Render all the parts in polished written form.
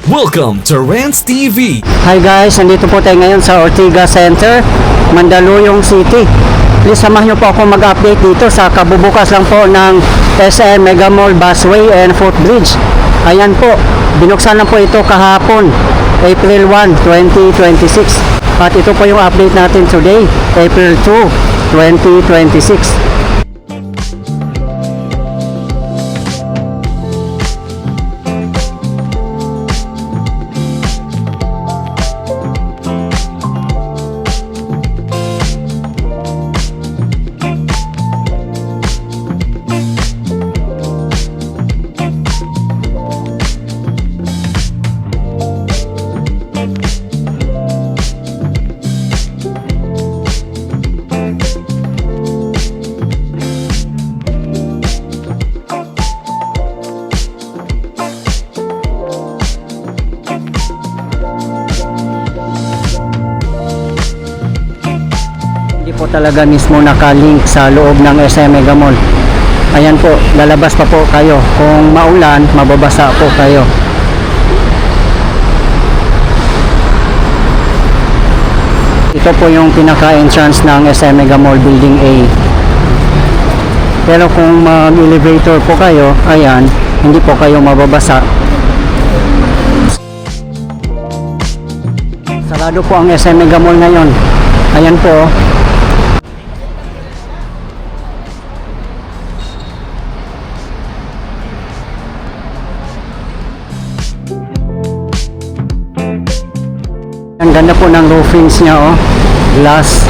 Welcome to Rants TV. Hi guys, nandito po tayo ngayon sa Ortigas Center, Mandaluyong City. Please samahan niyo po ako mag-update dito sa kabubukas lang po ng SM Mega Mall Busway and Footbridge. Ayan po, binuksan lang po ito kahapon, April 1, 2026. At ito po yung update natin today, April 2, 2026. Po talaga mismo nakalink sa loob ng SM Mega Mall. Ayan po, lalabas pa po kayo. Kung maulan, mababasa po kayo. Ito po yung pinaka-entrance ng SM Mega Mall Building A. Pero kung mag-elevator po kayo, ayan, hindi po kayo mababasa. Sarado po ang SM Mega Mall ngayon. Ayan po. Ang ganda po ng roofings niya, oh. Glass.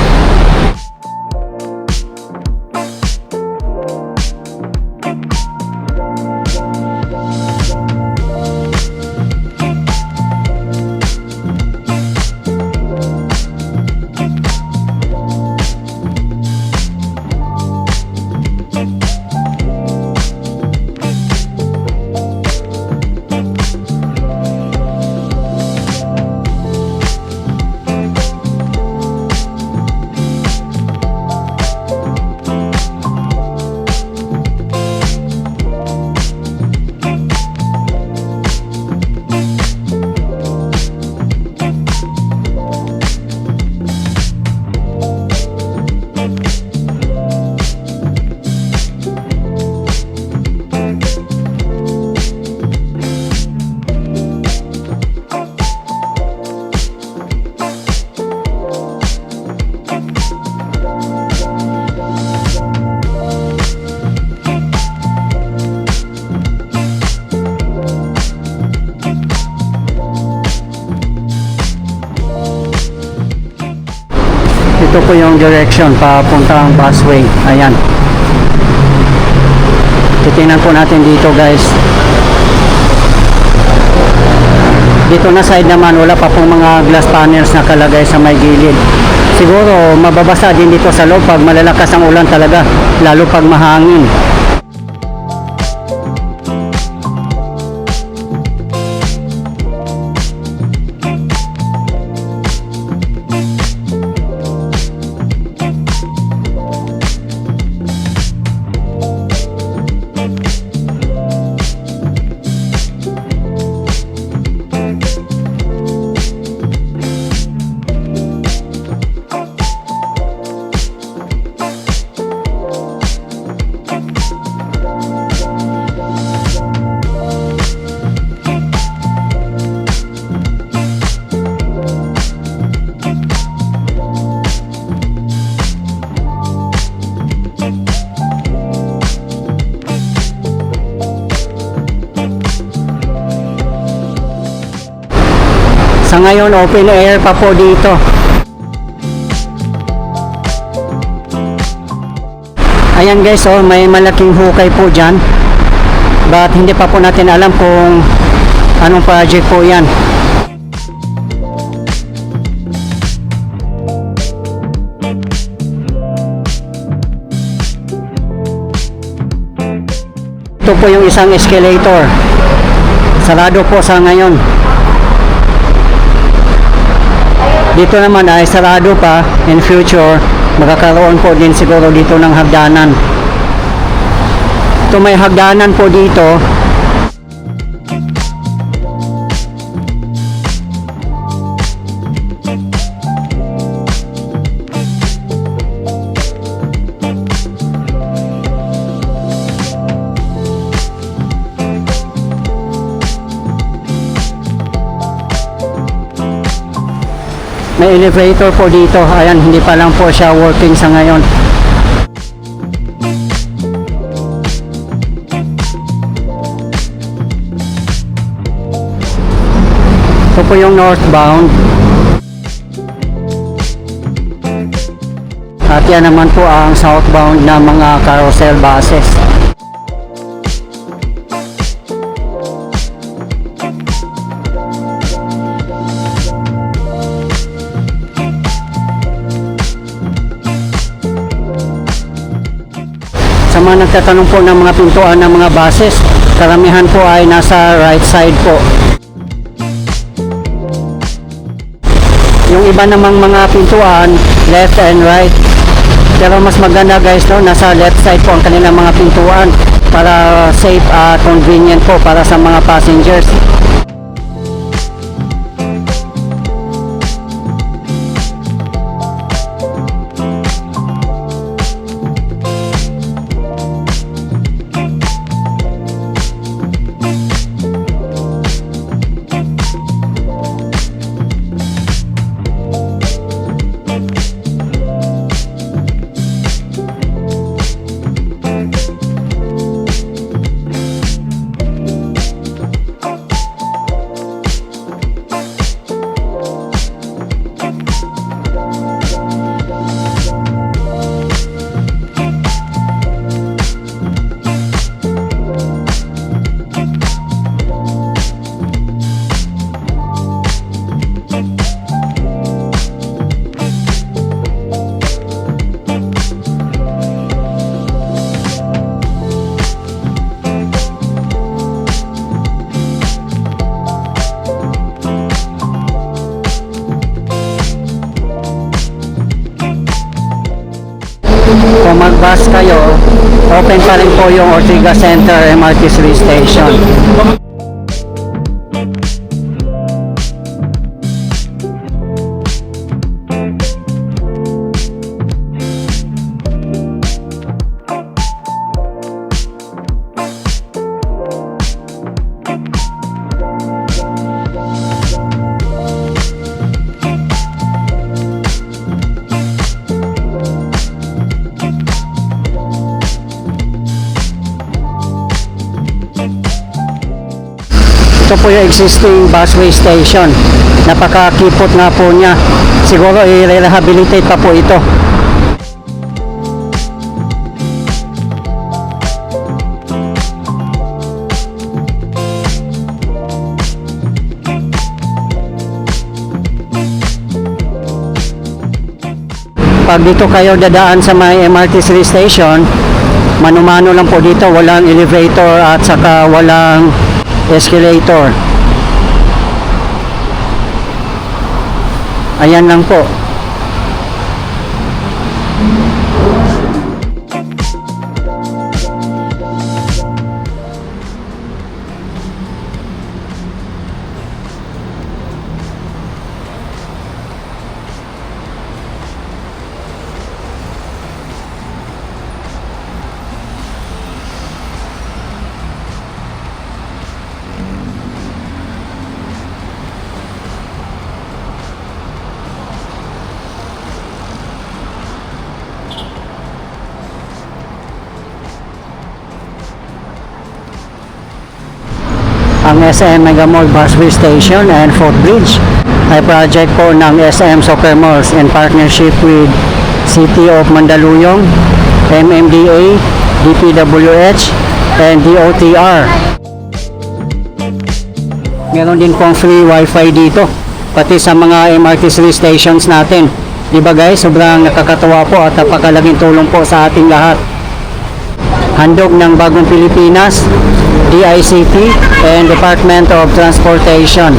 Ito po yung direction papuntang busway. Ayan. Titingnan po natin dito, guys. Dito na side naman, wala pa pong mga glass panels na kalagay sa may gilid. Siguro mababasa din dito sa loob pag malalakas ang ulan talaga, lalo pag mahangin. Sa ngayon, open air pa po dito. Ayan guys, oh, may malaking hukay po dyan. But hindi pa po natin alam kung anong project po yan. Ito po yung isang escalator. Sarado po sa ngayon. Dito naman ay sarado pa. In future, magkakaroon po din siguro dito ng hagdanan. Ito may hagdanan po dito. May elevator po dito. Ayan, hindi pa lang po siya working sa ngayon. Ito po yung northbound. At yan naman po ang southbound na mga carousel buses. Sa mga nagtatanong po ng mga pintuan ng mga buses, karamihan po ay nasa right side po. Yung iba namang mga pintuan, left and right. Pero mas maganda guys, no, nasa left side po ang kanilang mga pintuan para safe at convenient po para sa mga passengers. Kung mag-bus kayo, open pa rin po yung Ortigas Center MRT3 station. Ito po yung existing busway station. Napakakipot nga po niya. Siguro i-rehabilitate pa po ito. Pag dito kayo dadaan sa may MRT3 station, mano-mano lang po dito. Walang elevator at saka walang escalator. Ayan lang po. Ang SM Mega Mall Busway Station and Footbridge ay project po ng SM Soccer Malls in partnership with City of Mandaluyong, MMDA, DPWH, and DOTR. Meron din pong free wifi dito, pati sa mga MRT3 stations natin. Diba guys, sobrang nakakatawa po at napakalaking tulong po sa ating lahat. Handog ng Bagong Pilipinas, DICT, and Department of Transportation.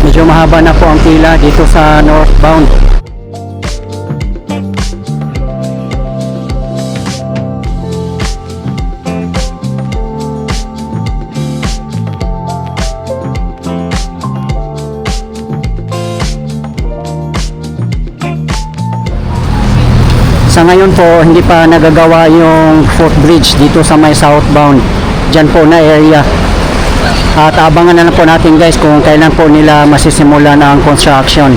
Medyo mahaba na po ang pila dito sa northbound. Sa ngayon po, hindi pa nagagawa yung footbridge dito sa may southbound. Diyan po na area. At abangan na lang po natin guys kung kailan po nila masisimulan ang construction.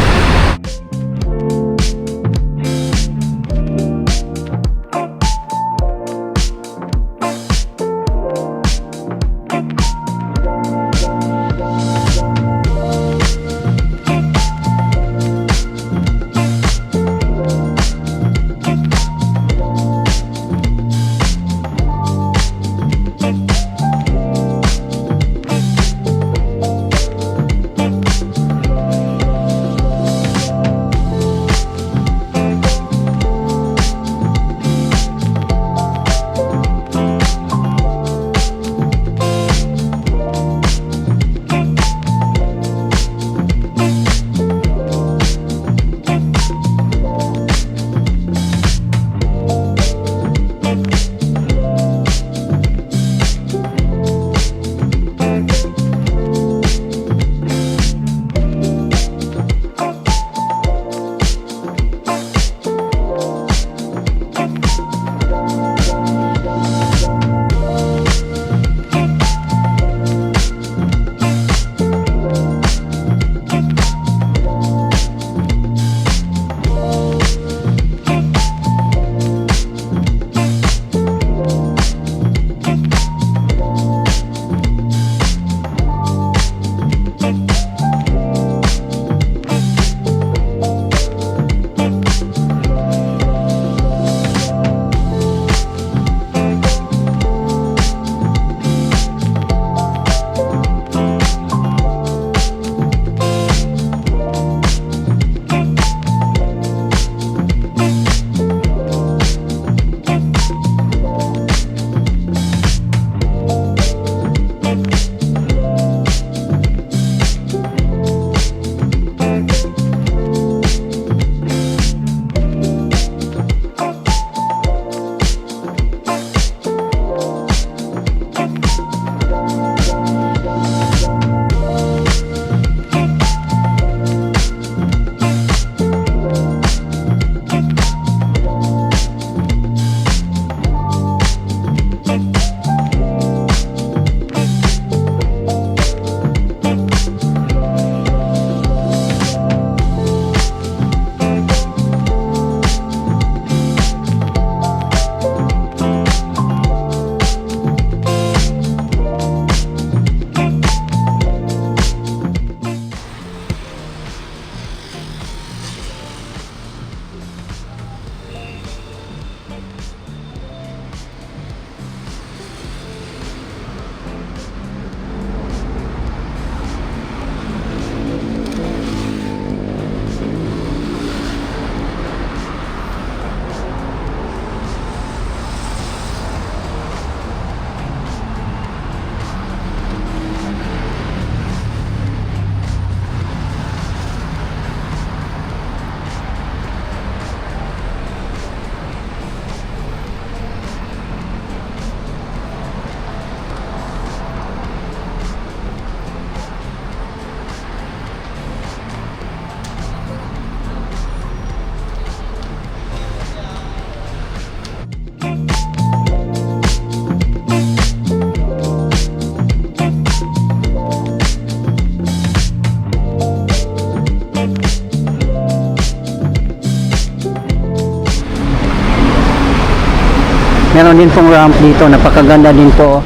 Meron din pong ramp dito, napakaganda din po.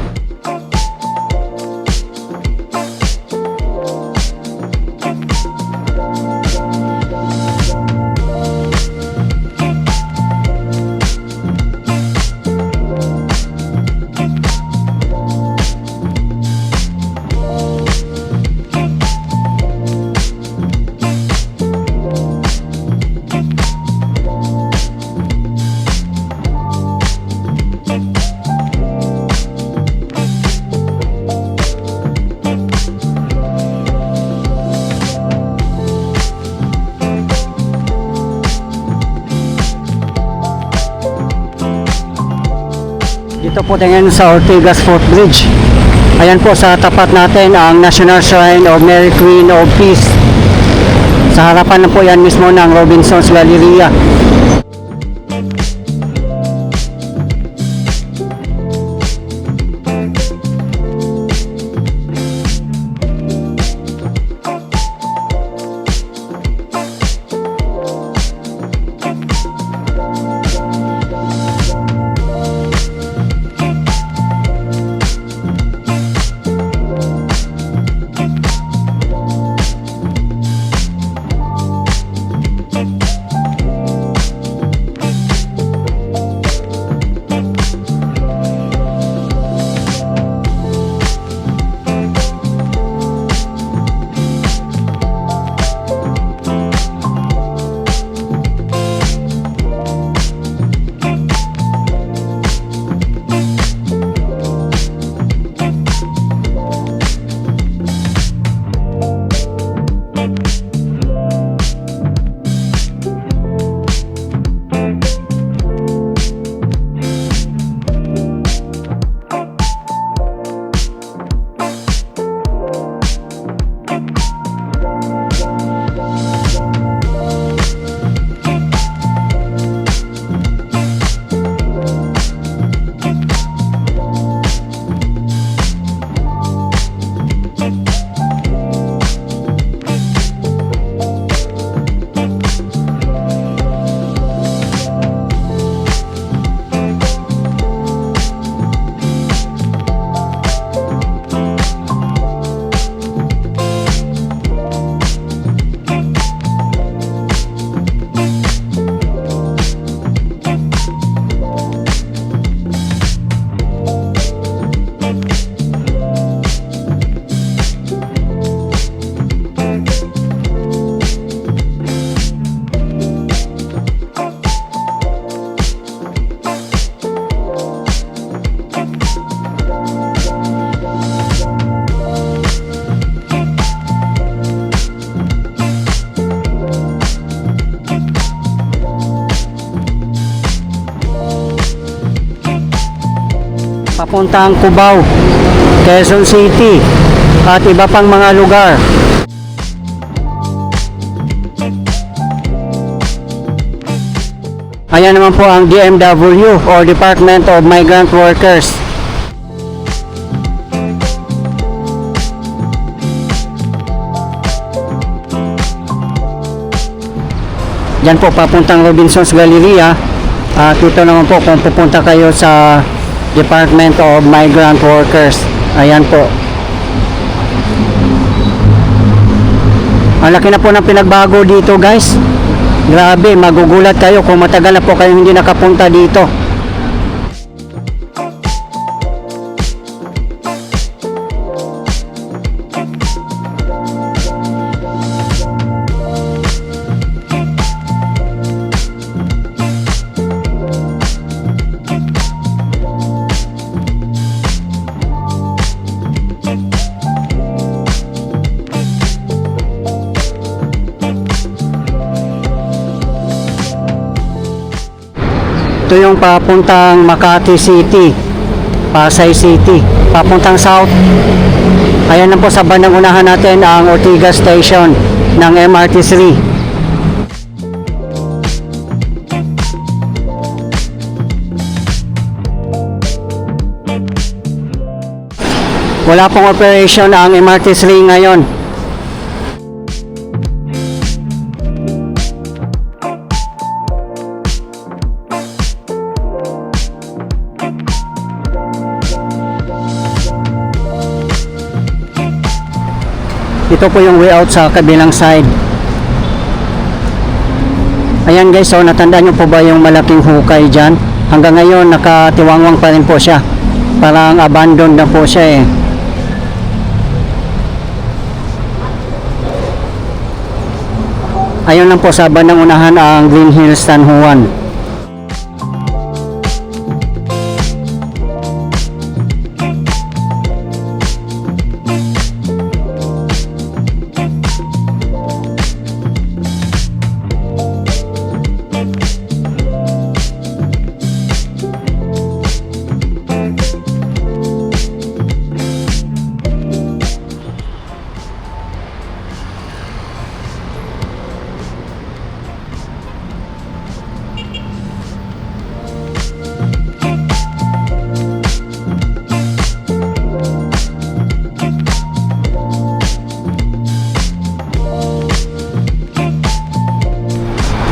Dito po tingin sa Ortigas Footbridge. Ayan po sa tapat natin ang National Shrine of Mary Queen of Peace. Sa harapan na po yan mismo ng Robinson's Galleria. papuntang Cubao, Quezon City at iba pang mga lugar. Ayan naman po ang DMW or Department of Migrant Workers. Diyan po papuntang Robinsons Galleria. At ito naman po kung pupunta kayo sa Department of Migrant Workers. Ayan po. Ang laki na po ng pinagbago dito, guys. Grabe, magugulat kayo kung matagal na po kayo hindi nakapunta dito. Ito yung papuntang Makati City, Pasay City, papuntang South. Ayan na po sa bandang unahan natin ang Ortigas Station ng MRT3. Wala pong operation ang MRT3 ngayon. Ito po yung way out sa kabilang side. Ayan guys, so natandaan nyo po ba yung malaking hukay dyan? Hanggang ngayon nakatiwangwang pa rin po siya. Parang abandoned na po siya eh. Ayun lang po sa bandang unahan ang Green Hills San Juan.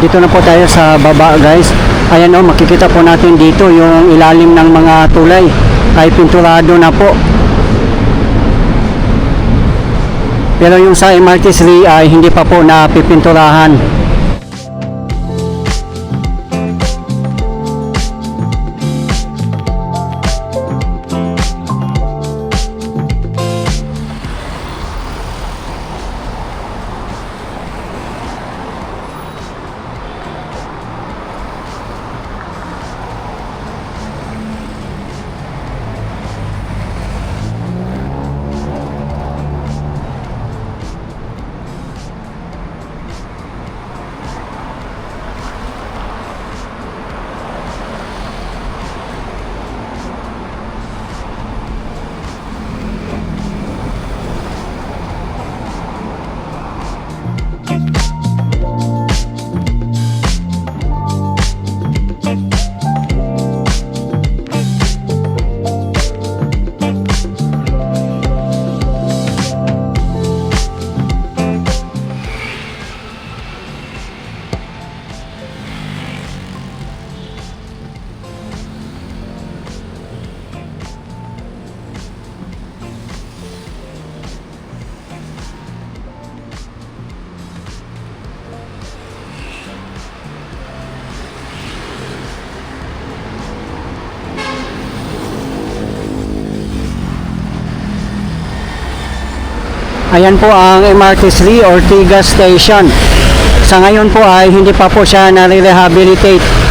Dito na po tayo sa baba guys. Ayan o, makikita po natin dito yung ilalim ng mga tulay ay pinturado na po. Pero yung sa MRT3 ay hindi pa po napipinturahan. Ayan po ang MRT3 Ortigas Station. Sa ngayon po ay hindi pa po siya nare-rehabilitate.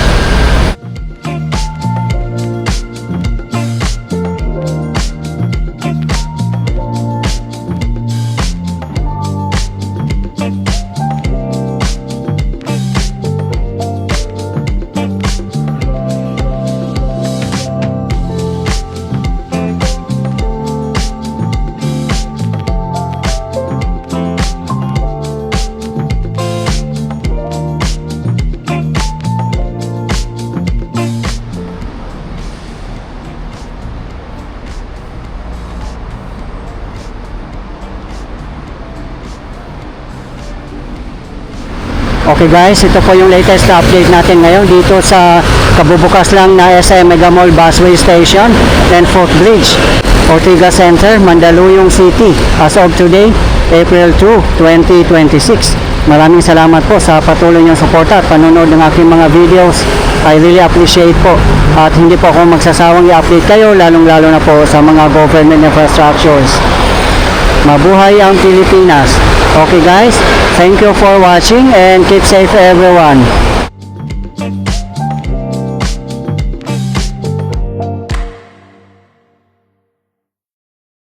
Okay guys, ito po yung latest na update natin ngayon dito sa kabubukas lang na SM Mega Mall Busway Station and Footbridge, Ortigas Center, Mandaluyong City. As of today, April 2, 2026. Maraming salamat po sa patuloy niyong suporta at panonood ng aking mga videos. I really appreciate po. At hindi po ako magsasawang i-update kayo, lalong-lalo na po sa mga government infrastructures. Mabuhay ang Pilipinas. Okay guys, thank you for watching and keep safe everyone.